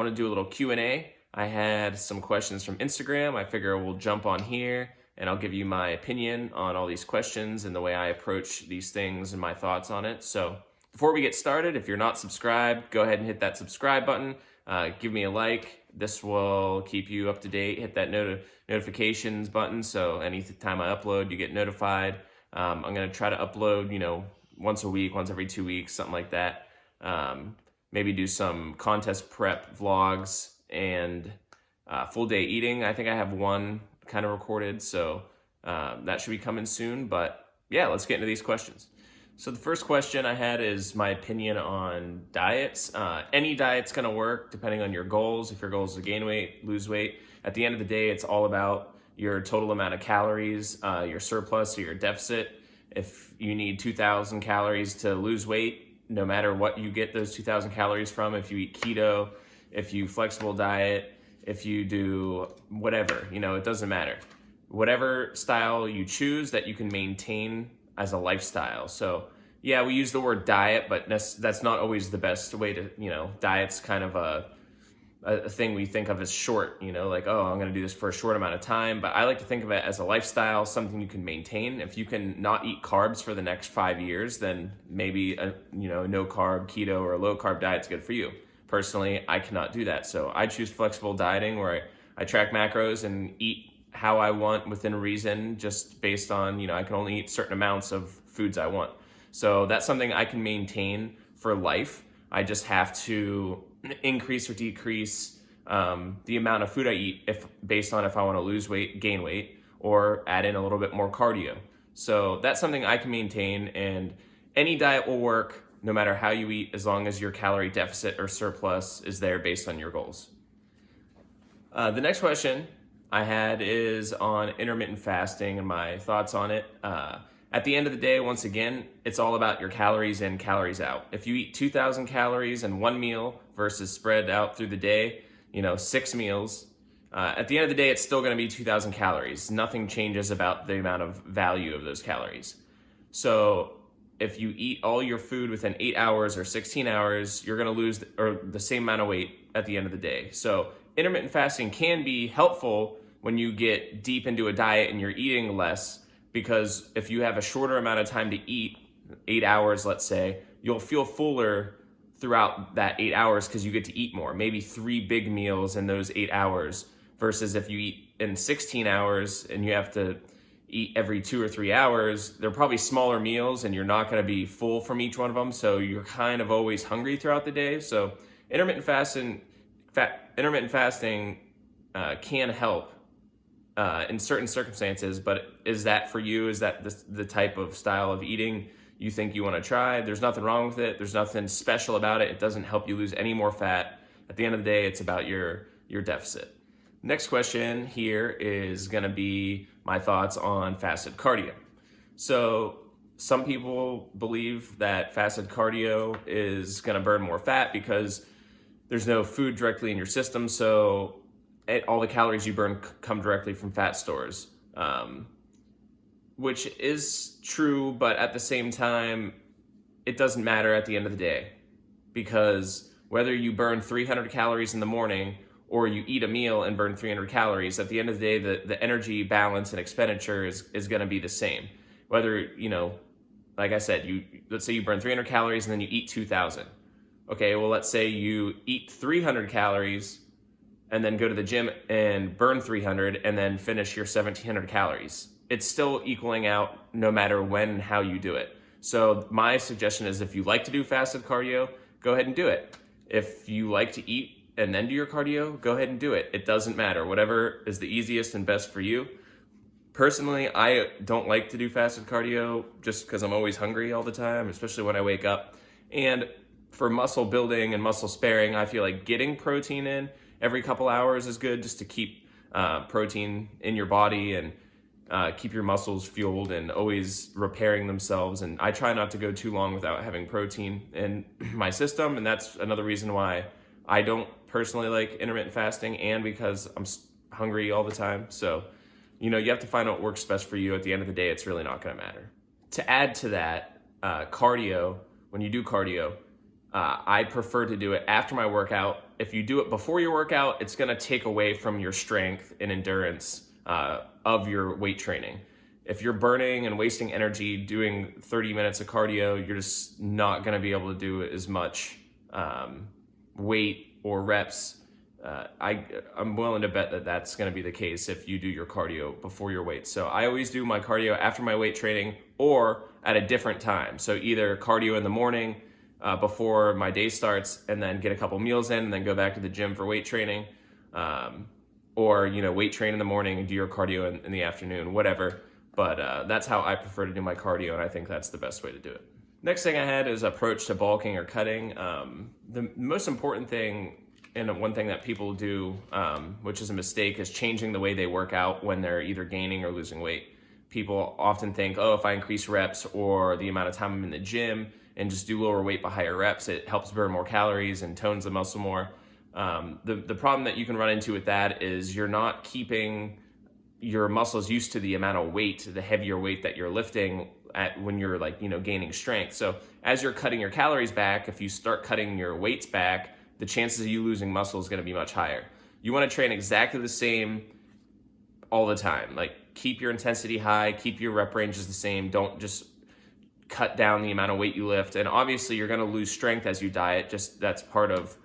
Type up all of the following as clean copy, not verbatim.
want to do a little Q&A. I had some questions from Instagram. I figure we'll jump on here and I'll give you my opinion on all these questions and the way I approach these things and my thoughts on it. So before we get started, if you're not subscribed, go ahead and hit that subscribe button. Give me a like. This will keep you up to date. Hit that notifications button so anytime I upload, you get notified. I'm going to try to upload, once a week, once every 2 weeks, something like that. Maybe do some contest prep vlogs and full day eating. I think I have one kind of recorded, so that should be coming soon. But yeah, let's get into these questions. So the first question I had is my opinion on diets. Any diet's gonna work depending on your goals. If your goal is to gain weight, lose weight, at the end of the day, it's all about your total amount of calories, your surplus or your deficit. If you need 2,000 calories to lose weight, no matter what you get those 2,000 calories from, if you eat keto, if you flexible diet, if you do whatever, it doesn't matter. Whatever style you choose that you can maintain as a lifestyle. So yeah, we use the word diet, but that's not always the best way to, diet's kind of a thing we think of as short, like, oh, I'm going to do this for a short amount of time. But I like to think of it as a lifestyle, something you can maintain. If you can not eat carbs for the next 5 years, then maybe a no carb, keto, or a low carb diet's good for you. Personally, I cannot do that. So I choose flexible dieting where I track macros and eat how I want within reason, just based on, I can only eat certain amounts of foods I want. So that's something I can maintain for life. I just have to increase or decrease the amount of food I eat based on if I want to lose weight, gain weight, or add in a little bit more cardio. So that's something I can maintain, and any diet will work no matter how you eat, as long as your calorie deficit or surplus is there based on your goals. The next question I had is on intermittent fasting and my thoughts on it. At the end of the day, once again, it's all about your calories in, calories out. If you eat 2,000 calories in one meal versus spread out through the day, 6 meals, at the end of the day, it's still going to be 2,000 calories. Nothing changes about the amount of value of those calories. So if you eat all your food within 8 hours or 16 hours, you're going to lose the same amount of weight at the end of the day. So intermittent fasting can be helpful when you get deep into a diet and you're eating less, because if you have a shorter amount of time to eat, 8 hours, let's say, you'll feel fuller throughout that 8 hours because you get to eat more, maybe 3 big meals in those 8 hours, versus if you eat in 16 hours and you have to eat every 2 or 3 hours, they're probably smaller meals and you're not going to be full from each one of them. So you're kind of always hungry throughout the day. So intermittent fasting can help in certain circumstances, but is that for you? Is that the type of style of eating you think you want to try? There's nothing wrong with it. There's nothing special about it. It doesn't help you lose any more fat. At the end of the day, it's about your deficit. Next question here is going to be my thoughts on fasted cardio. So some people believe that fasted cardio is going to burn more fat because there's no food directly in your system, so all the calories you burn come directly from fat stores, which is true, but at the same time, it doesn't matter at the end of the day, because whether you burn 300 calories in the morning or you eat a meal and burn 300 calories, at the end of the day, the energy balance and expenditure is going to be the same. Whether, like I said, let's say you burn 300 calories and then you eat 2,000. Okay, well, let's say you eat 300 calories and then go to the gym and burn 300 and then finish your 1,700 calories. It's still equaling out no matter when and how you do it. So my suggestion is, if you like to do fasted cardio, go ahead and do it. If you like to eat and then do your cardio, go ahead and do it. It doesn't matter. Whatever is the easiest and best for you. Personally, I don't like to do fasted cardio just because I'm always hungry all the time, especially when I wake up. And for muscle building and muscle sparing, I feel like getting protein in every couple hours is good, just to keep protein in your body and keep your muscles fueled and always repairing themselves. And I try not to go too long without having protein in my system. And that's another reason why I don't personally like intermittent fasting, and because I'm hungry all the time. So, you have to find out what works best for you. At the end of the day, it's really not going to matter. To add to that, cardio, when you do cardio, I prefer to do it after my workout if you do it before your workout, it's going to take away from your strength and endurance of your weight training. If you're burning and wasting energy doing 30 minutes of cardio, you're just not going to be able to do as much weight or reps. I'm willing to bet that that's going to be the case if you do your cardio before your weight. So I always do my cardio after my weight training or at a different time. So either cardio in the morning before my day starts, and then get a couple meals in, and then go back to the gym for weight training, or weight train in the morning and do your cardio in the afternoon, whatever. But that's how I prefer to do my cardio, and I think that's the best way to do it. Next thing I had is approach to bulking or cutting. The most important thing, and one thing that people do, which is a mistake, is changing the way they work out when they're either gaining or losing weight. People often think, oh, if I increase reps or the amount of time I'm in the gym and just do lower weight but higher reps, it helps burn more calories and tones the muscle more. The problem that you can run into with that is you're not keeping your muscles used to the amount of weight, the heavier weight that you're lifting at when you're gaining strength. So as you're cutting your calories back, if you start cutting your weights back, the chances of you losing muscle is going to be much higher. You want to train exactly the same all the time. Like, keep your intensity high, keep your rep ranges the same. Don't just cut down the amount of weight you lift. And obviously you're going to lose strength as you diet. Just that's part of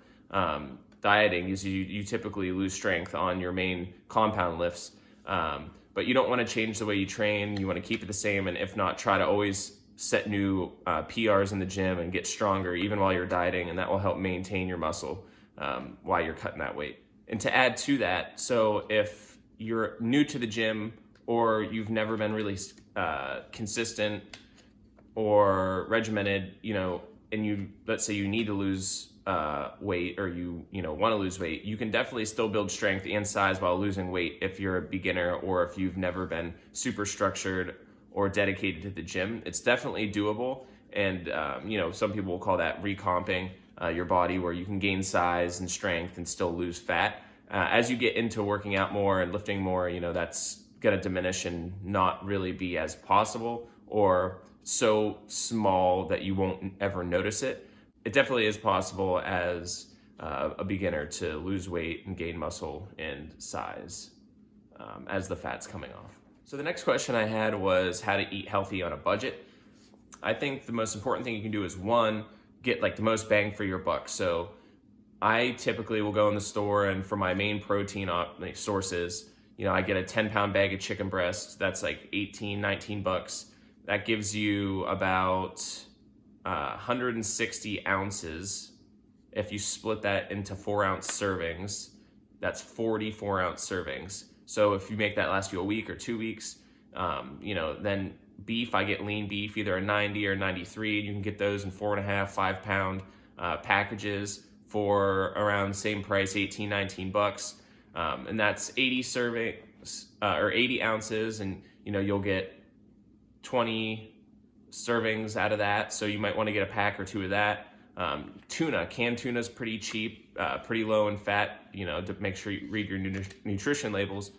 dieting, is you typically lose strength on your main compound lifts. But you don't want to change the way you train. You want to keep it the same, and if not, try to always set new PRs in the gym and get stronger even while you're dieting, and that will help maintain your muscle while you're cutting that weight. And to add to that, so if you're new to the gym or you've never been really consistent or regimented, and let's say you need to lose weight, or you want to lose weight, you can definitely still build strength and size while losing weight if you're a beginner or if you've never been super structured or dedicated to the gym. It's definitely doable, and some people will call that recomping your body, where you can gain size and strength and still lose fat. As you get into working out more and lifting more, that's going to diminish and not really be as possible, or so small that you won't ever notice it. It definitely is possible as a beginner to lose weight and gain muscle and size as the fat's coming off. So the next question I had was how to eat healthy on a budget. I think the most important thing you can do is, one, get the most bang for your buck. So I typically will go in the store, and for my main protein sources, I get a 10-pound bag of chicken breast. That's like $18-19. That gives you about 160 ounces. If you split that into 4-ounce servings, that's 44-ounce servings. So if you make that last you a week or 2 weeks, then beef, I get lean beef, either a 90 or 93. You can get those in 4.5, 5-pound packages for around same price, $18-19. And that's 80 servings or 80 ounces, and you'll get 20 servings out of that. So you might want to get a pack or two of that. Canned tuna is pretty cheap, pretty low in fat, to make sure you read your nutrition labels.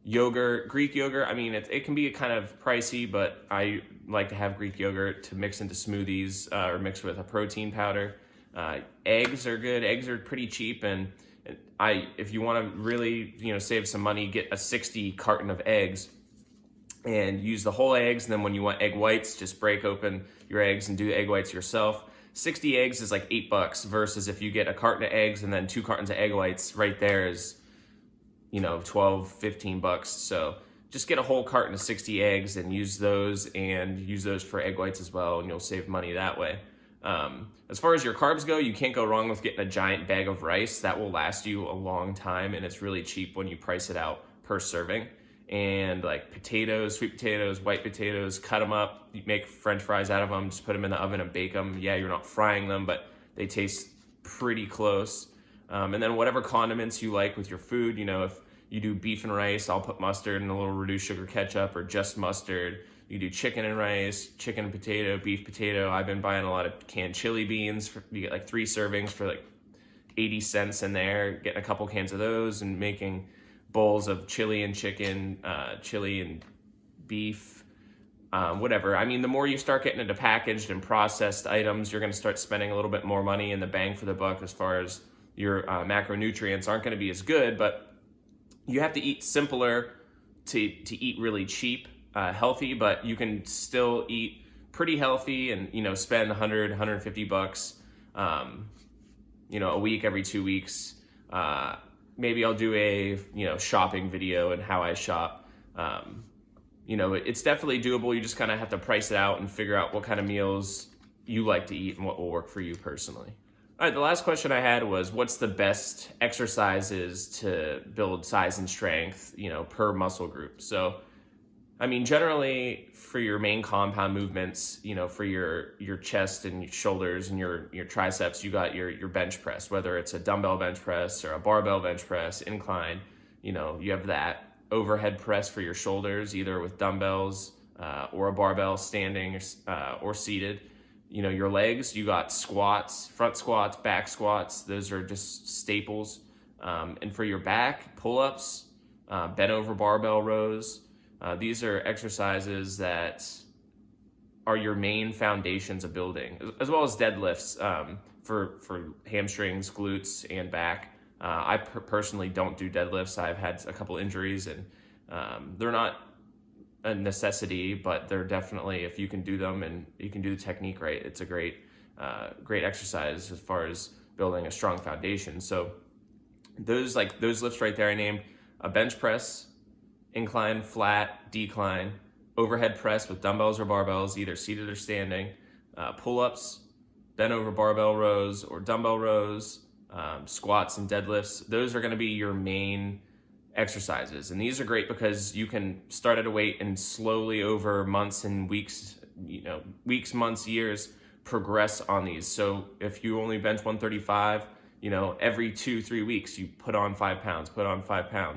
Yogurt, Greek yogurt, it can be kind of pricey, but I like to have Greek yogurt to mix into smoothies or mix with a protein powder. Eggs are good. Eggs are pretty cheap, and if you want to really save some money, get a 60 carton of eggs and use the whole eggs. And then when you want egg whites, just break open your eggs and do the egg whites yourself. 60 eggs is like $8 versus if you get a carton of eggs and then 2 cartons of egg whites, right there is $12-15. So just get a whole carton of 60 eggs and use those for egg whites as well, and you'll save money that way. As far as your carbs go, you can't go wrong with getting a giant bag of rice. That will last you a long time, and it's really cheap when you price it out per serving. And potatoes, sweet potatoes, white potatoes, cut them up, you make French fries out of them, just put them in the oven and bake them. Yeah, you're not frying them, but they taste pretty close. And then whatever condiments you like with your food, if you do beef and rice, I'll put mustard and a little reduced sugar ketchup, or just mustard. You do chicken and rice, chicken and potato, beef potato. I've been buying a lot of canned chili beans. You get 3 servings for 80 cents in there, getting a couple cans of those and making bowls of chili and chicken, chili and beef, whatever. The more you start getting into packaged and processed items, you're going to start spending a little bit more money, and the bang for the buck as far as your macronutrients aren't going to be as good, but you have to eat simpler to eat really cheap, healthy, but you can still eat pretty healthy and, spend 100, 150 bucks, a week, every 2 weeks. Maybe I'll do a, shopping video and how I shop. It's definitely doable. You just kind of have to price it out and figure out what kind of meals you like to eat and what will work for you personally. All right, the last question I had was, what's the best exercises to build size and strength, per muscle group? So, generally for your main compound movements, for your chest and your shoulders and your triceps, you got your bench press, whether it's a dumbbell bench press or a barbell bench press, incline, you have that. Overhead press for your shoulders, either with dumbbells or a barbell standing or seated. Your legs, you got squats, front squats, back squats. Those are just staples. And for your back, pull-ups, bent over barbell rows. These are exercises that are your main foundations of building, as well as deadlifts for hamstrings, glutes, and back. I personally don't do deadlifts. I've had a couple injuries, and they're not a necessity, but they're definitely, if you can do them and you can do the technique right, it's a great exercise as far as building a strong foundation. So those lifts right there I named: a bench press, incline, flat, decline, overhead press with dumbbells or barbells, either seated or standing, pull-ups, bent over barbell rows or dumbbell rows, squats and deadlifts. Those are going to be your main exercises. And these are great because you can start at a weight and slowly over months and weeks, months, years, progress on these. So if you only bench 135, every 2-3 weeks, you put on 5 pounds,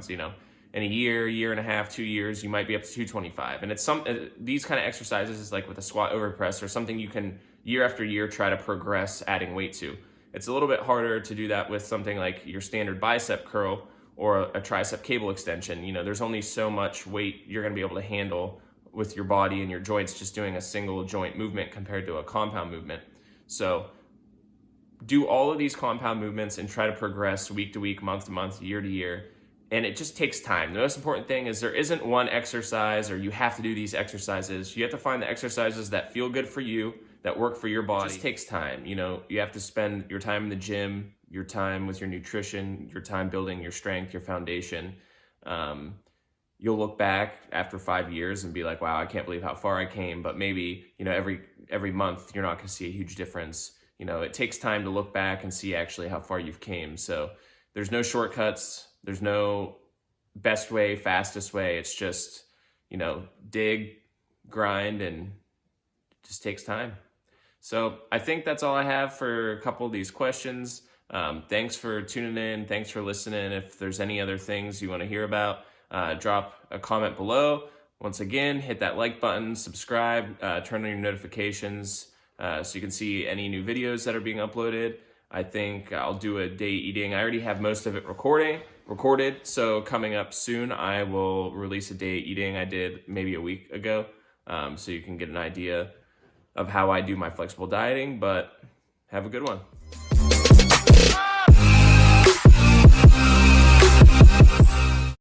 in a year and a half, 2 years, you might be up to 225. And it's these kind of exercises is like with a squat over press or something you can year after year try to progress adding weight to. It's a little bit harder to do that with something like your standard bicep curl or a tricep cable extension. There's only so much weight you're going to be able to handle with your body and your joints just doing a single joint movement compared to a compound movement. So do all of these compound movements and try to progress week to week, month to month, year to year. And it just takes time. The most important thing is there isn't one exercise or you have to do these exercises. You have to find the exercises that feel good for you, that work for your body. It just takes time. You have to spend your time in the gym, your time with your nutrition, your time building your strength, your foundation. You'll look back after 5 years and be like, wow, I can't believe how far I came. But maybe, every month you're not going to see a huge difference. It takes time to look back and see actually how far you've came. So there's no shortcuts. There's no best way, fastest way. It's just, dig, grind, and it just takes time. So I think that's all I have for a couple of these questions. Thanks for tuning in. Thanks for listening. If there's any other things you want to hear about, drop a comment below. Once again, hit that like button, subscribe, turn on your notifications so you can see any new videos that are being uploaded. I think I'll do a day eating. I already have most of it recorded. So coming up soon, I will release a day eating I did maybe a week ago. So you can get an idea of how I do my flexible dieting, but have a good one.